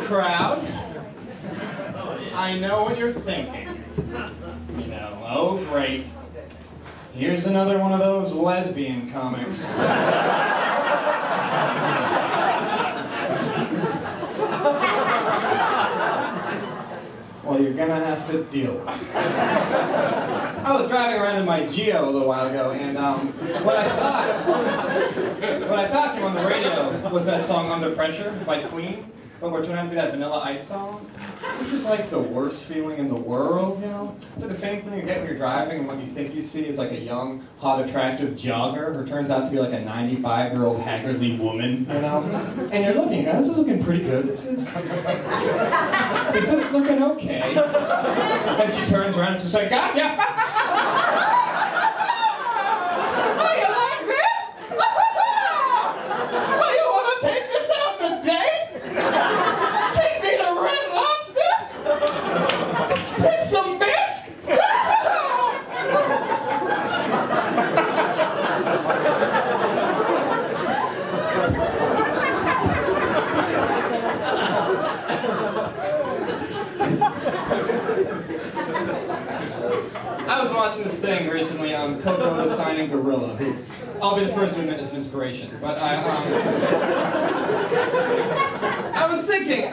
crowd, I know what you're thinking. You know, oh great, here's another one of those lesbian comics. Well, you're gonna have to deal with it. I was driving around in my Geo a little while ago, and what I thought came on the radio was that song "Under Pressure" by Queen, but we're trying to do that Vanilla Ice song, which is like the worst feeling in the world, you know? It's like the same feeling you get when you're driving and what you think you see is like a young, hot, attractive jogger who turns out to be like a 95-year-old haggardly woman, you know? And you're looking, this is looking pretty good, this is looking okay. And she turns around and she's like, gotcha! Oh, you like this? Oh, you want to take this out on a date? Take me to Red Lobster? Spit some bisque? I was watching this thing recently, Coco the Signing Gorilla, who I'll be the first to admit is an inspiration, but I was thinking,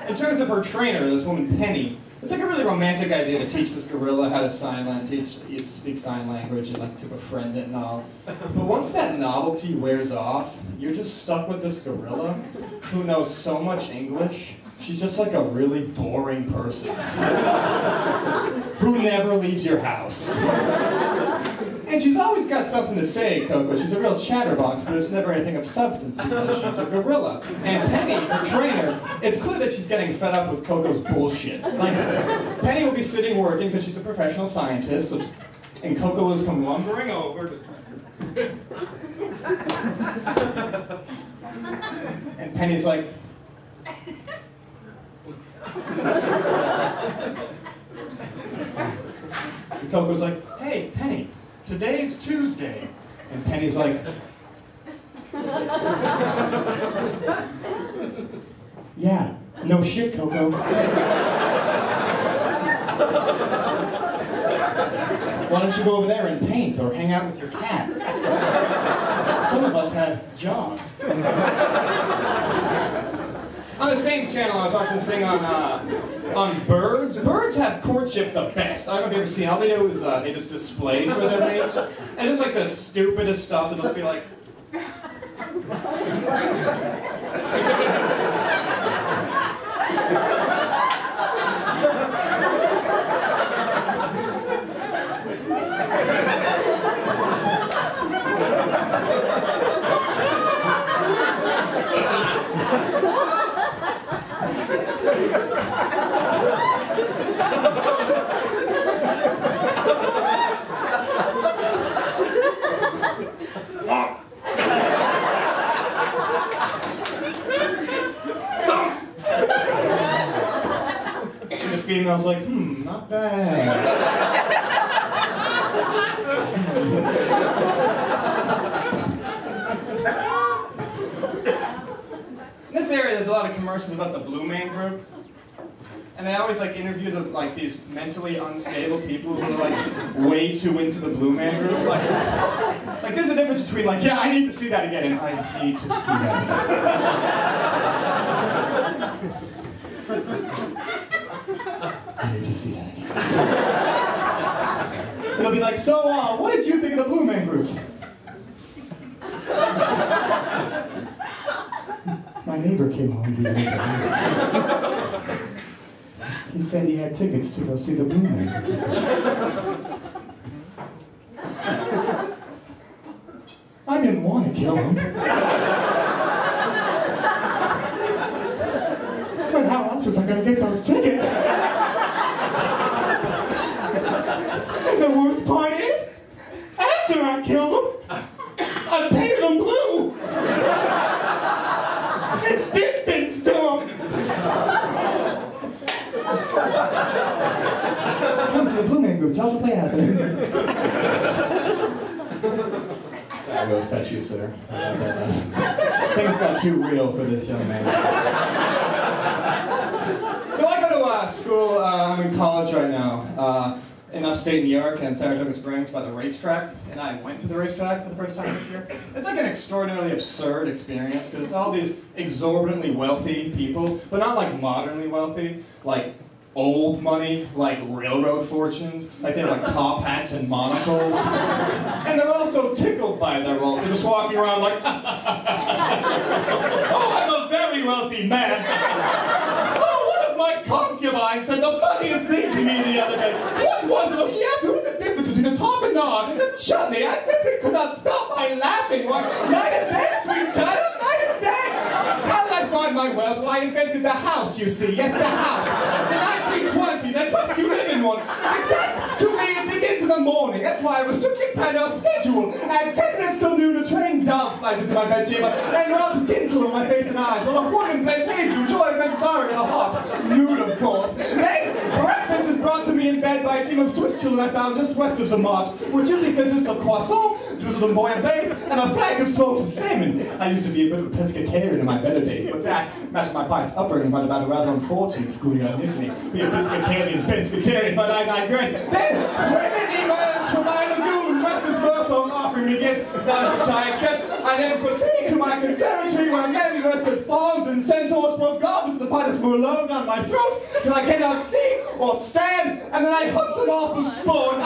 in terms of her trainer, this woman Penny, it's like a really romantic idea to teach this gorilla how to speak sign language and like to befriend it and all. But once that novelty wears off, you're just stuck with this gorilla who knows so much English. She's just like a really boring person who never leaves your house. And she's always got something to say, Coco. She's a real chatterbox, but there's never anything of substance because she's a gorilla. And Penny, her trainer, it's clear that she's getting fed up with Coco's bullshit. Like, Penny will be sitting working because she's a professional scientist, and Coco will come lumbering over. And Penny's like, and Coco's like, hey, Penny, today's Tuesday. And Penny's like, yeah, no shit, Coco. Why don't you go over there and paint or hang out with your cat? Some of us have jobs. On the same channel, I was watching this thing on birds. Birds have courtship the best. I don't know if you ever seen. All they do is they just display for their mates, and it's like the stupidest stuff. They'll just be like. And the female's like, not bad. In this area, there's a lot of commercials about the Blue Man Group. And they always like interview these mentally unstable people who are like way too into the Blue Man Group. Like there's a difference between like, yeah, I need to see that again, and I need to see that again. I need to see that again. And they'll be like, so what did you think of the Blue Man Group? My neighbor came home the other day. He said he had tickets to go see the Blue Man. I didn't want to kill him. But how else was I going to get those tickets? And the worst part is, after I killed him, I painted him blue. And did things to him. Come to the Blue Man Group, Joshua Playhouse. Sorry to upset you, sir. Things got too real for this young man. school. I'm in college right now. In upstate New York in Saratoga Springs by the racetrack, and I went to the racetrack for the first time this year. It's like an extraordinarily absurd experience because it's all these exorbitantly wealthy people, but not like modernly wealthy, like old money, like railroad fortunes, like they have like top hats and monocles. And they're also tickled by their role. They're just walking around like, oh, I'm a very wealthy man. My concubine said the funniest thing to me the other day. What was it? Oh, she asked me what's the difference between a tapenade and a chutney. I simply could not stop my laughing. Why, night and day, sweet child, night and day. How did I find my wealth? Well, I invented the house, you see. Yes, the house. The 1920s. I trust you live in one. Success to me, it begins in the morning. That's why I was strictly planned our schedule. At 10 minutes till noon, a train dove flies into my bedchamber and rubs tinsel on my face and eyes, while a woman plays haze to joy of vegetarian in a heart. Nude, of course. Then, breakfast is brought to me in bed by a team of Swiss children I found just west of Zermatt, which usually consists of croissant, drizzled in bouillabaisse, and a flag of smoked salmon. I used to be a bit of a pescatarian in my better days, but that matched my wife's upbringing by about a rather unfortunate schoolyard nickname. Be a pescatarian, but I digress. Then, women emerge from my lagoon, dressed as merfolk, offering me gifts, none of which I accept. I then proceed to my conservatory, where men dressed as fawns and centaurs throw goblins of the Pinus Merlot down my throat till I cannot see or stand, and then I hook them off the spoon.